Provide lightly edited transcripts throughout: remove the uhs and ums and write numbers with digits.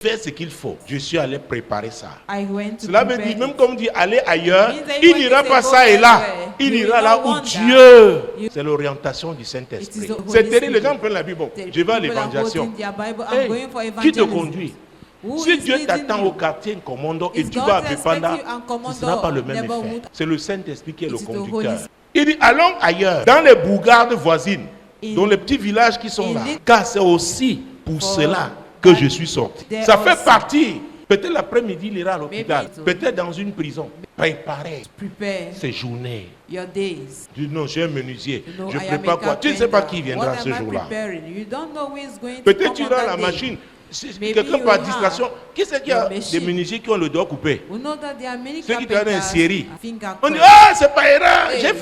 faire ce qu'il faut. Je suis allé préparer ça. I went to Cela veut prepare dire, même it. comme dit aller ailleurs, Means that il when n'ira they pas go ça et là. everywhere, Il you ira will là not où want Dieu. that. C'est l'orientation du Saint-Esprit. It is the C'est Holy terrible. Les Spirit. gens prennent la Bible. Bon, The je vais à people are l'évangélisation. holding their Bible. I'm Hey, going for qui te evangelism. conduit? Who Si is Dieu leading t'attend you? au quartier Nkomondo et If tu God vas à expects Bepanda, you en ce Commando, ne sera pas le même never effet. would. C'est le Saint-Esprit qui est le It is the conducteur. Holy- Il dit, allons ailleurs, dans les bourgades voisines, In- dans les petits villages qui sont in là. it- Car c'est aussi pour For cela que that je suis sorti. there Ça fait also- partie. Peut-être l'après-midi, il ira à l'hôpital. Maybe it- Peut-être dans une prison. Préparer Prepare ces journées. your days. Tu dis non, je suis un menuisier. You know, Je I am a prépare quoi? Tu ne sais pas qui carpenter. viendra What ce am I jour-là. preparing? You don't know who is going to Peut-être come tu on iras à that la day. machine. Maybe Quelqu'un you par have distraction. Qui c'est qui a your des machine. menuisiers qui ont le doigt coupé? We know that there are many Ceux qui travaillent dans une carpenters, série. finger On dit, cut. ah, c'est pas erreur. Hey,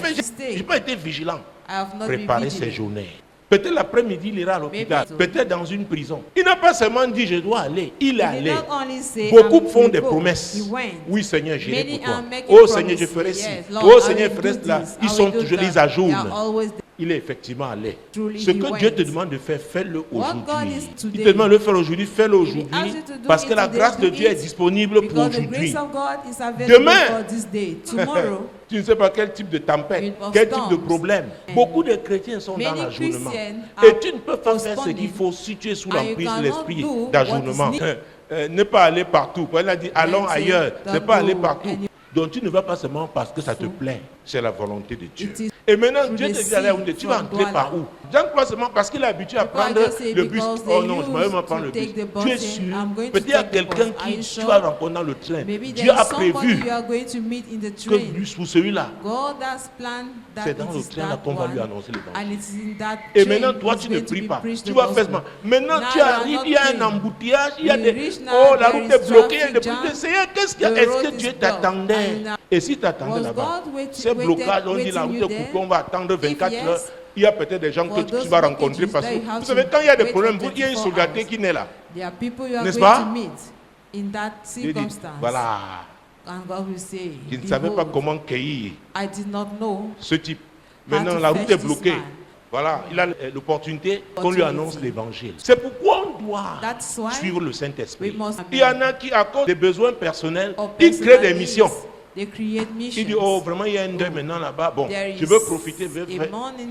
J'ai pas été vigilant. I have not Préparer been ces vigilant. journées. Peut-être l'après-midi, il ira à l'hôpital. Maybe. Peut-être dans une prison. Il n'a pas seulement dit, je dois aller. Il est He did allé. not only say, Beaucoup "I'm font will des go." promesses. He went. Oui, Seigneur, j'irai Many pour toi. are making Oh, Seigneur, je promises. ferai ci. Yes, Lord, Oh, I Seigneur, will je ferai do cela. this. Ils I sont will do toujours that. les à jour. They are always there. Il est effectivement allé. Truly, Ce he que went. Dieu te demande de faire, fais-le What God aujourd'hui. is Il today. te demande de le faire aujourd'hui, fais-le If he asks aujourd'hui. you to do Parce it que la today, grâce de do Dieu est it. disponible pour Because the aujourd'hui. grace of God is available Demain. for this day. Tomorrow, Tu ne sais pas quel type de tempête, Wind of quel type de storms. problème. Beaucoup de chrétiens sont dans Many l'ajournement. Christians Et are tu ne peux pas faire ce qu'il postponing. faut si tu es sous And you l'emprise de cannot l'esprit do what d'ajournement. is needed. Ne pas aller partout. Quand elle a dit allons say, ailleurs, don't c'est pas aller go partout. any- Donc tu ne vas pas seulement parce que ça te So, plaît. C'est la volonté de Dieu. it is Et maintenant, through Dieu the te dit aller où seed tu vas from entrer par Douala. où? Donc pas seulement parce qu'il est habitué à People prendre just say le bus. because Oh they non, je ne vais used pas prendre to le bus. take the bus Tu es and sûr? I'm going to Peut-être il y a take the quelqu'un bus. Are you qui sure? tu vas rencontrer dans le train. maybe Dieu there a is somebody prévu you are going to meet in the que train. bus pour celui-là. God has planned that C'est dans it le is train là that qu'on va lui one, annoncer l'évangile. and it's in that Et train maintenant, toi, it's tu ne going to pries be pas. preached Tu the vas faire gospel. ça. Maintenant, Now tu you are arrives, not il y a un praying. embouteillage, il y a You des... reach now, Oh, la there route is est bloquée, il y a traffic des jam. trucs. Seigneur, qu'est-ce qu'il y a? The Est-ce road que is Dieu blocked. t'attendait? And, Et si t'attendais was là-bas, God waiting- ces blocages, on dit la route waiting est you coupée, there? on va attendre 24 If heures. yes, Il y a peut-être des gens for que those tu vas rencontrer blockages parce that you que, have vous savez, to quand il y a des wait problèmes, for il y a une 24 solidarité hours. qui naît là. There are people you are N'est-ce going pas? to meet in that Dieu dit, circumstance. voilà, And God will say, je ne savais pas "Behold, comment cueillir I did not know ce type. how Maintenant, to la route fetch est this bloquée. man." Voilà, il a l'opportunité qu'on lui annonce l'évangile. C'est pourquoi on doit That's why suivre le Saint-Esprit. we must- Il y en a qui, à cause des besoins personnels, Or ils créent personal des needs, missions. They create Il missions. dit, oh, vraiment, il y a un deuil maintenant là-bas. Bon, There je is veux profiter. a morning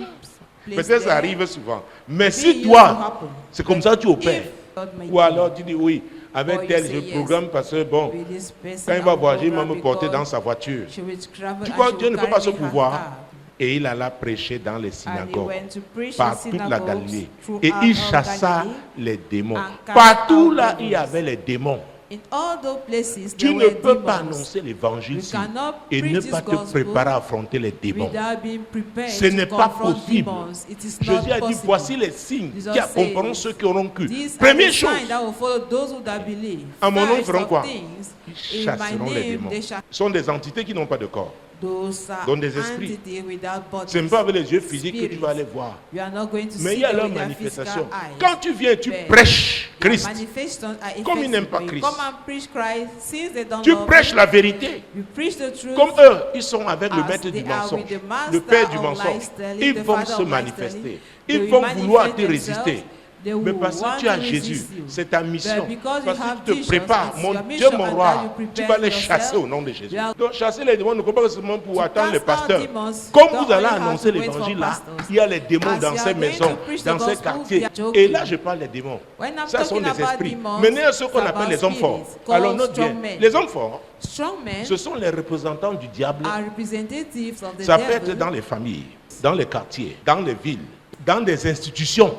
place Peut-être ça there. arrive souvent. Mais Maybe si it toi, used to happen. c'est comme ça que tu opères. If God may Ou alors tu dis, oui, Or avec you tel, say je yes. programme parce que, bon, with this person, quand il va I will voyager, il va program me porter because dans sa voiture. she will travel Tu and crois she que Dieu will ne peut pas ce carry her pouvoir? car. Et il alla prêcher dans les And he synagogues, went to preach in par toute la synagogues Galilée. throughout Et il all chassa Galilee. les démons. and cast Partout out là, demons. il y avait les démons. In all those places, Tu there ne were peux pas demons. annoncer l'évangile You ici cannot et preach ne this pas te gospel préparer à affronter les démons. without being prepared Ce n'est to pas confront possible. demons. It is Jésus not a dit, possible. voici les signes Jesus qui accompagneront says, ceux qui auront cru. These are Première the chose, signs that will follow those who that believe. en mon nom, ils First feront of quoi? things, Ils in my chasseront les name, démons. they shall- Ce sont des entités qui n'ont pas de corps. Those are Donc des esprits. entities without bodies. Ce n'est pas avec les yeux physiques que tu Spirits. vas aller voir. You are not going to Mais see il y a them leur with their manifestation. physical eyes. Quand tu viens, tu But prêches their Christ. manifestations are Comme ils n'aiment pas effective. Christ. Come and preach Christ since they don't Tu love prêches him. la vérité. You preach the truth. Comme eux, ils sont avec le As maître they du are mensonge, with the master le père du of mensonge. lies telling, Ils the vont father se of lies manifester. telling. Ils They vont will vouloir te manifest résister. themselves. They Mais will parce want que tu as to Jésus, resist you. c'est ta mission. But because you Parce have que tu te Jesus, prépares, it's mon your Dieu, mission, mon and roi, that you tu prepare vas les yourself. chasser au nom de Jésus. You are- Donc chasser les démons ne peut pas seulement pour attendre les cast out pasteurs. demons, Comme don't vous allez only have annoncer to wait for l'évangile là, pastors. il y a les démons As dans you ces are going maisons, to preach the dans ces gospel, quartiers. they are joking. Et là, je parle des démons. When I'm Ça sont talking des about esprits. demons, Maintenant, ceux qu'on it's appelle about les hommes forts. spirits, Alors called note bien, strong men. les hommes forts, Strong men ce sont les représentants du diable. are representatives of the Ça peut devil. être dans les familles, dans les quartiers, dans les villes, dans des institutions.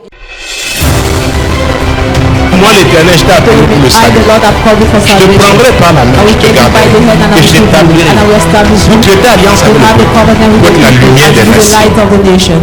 Moi, l'Éternel, je t'ai appelé pour le I, the salut. Lord, have called you for Je te salvation. prendrai par la main, I je will te take you by garderai the hand and I et will je keep you, t'établirai and I will establish pour you. traiter alliance You avec have le a peuple, covenant pour with être la the people lumière and des be the nations. light of the nation.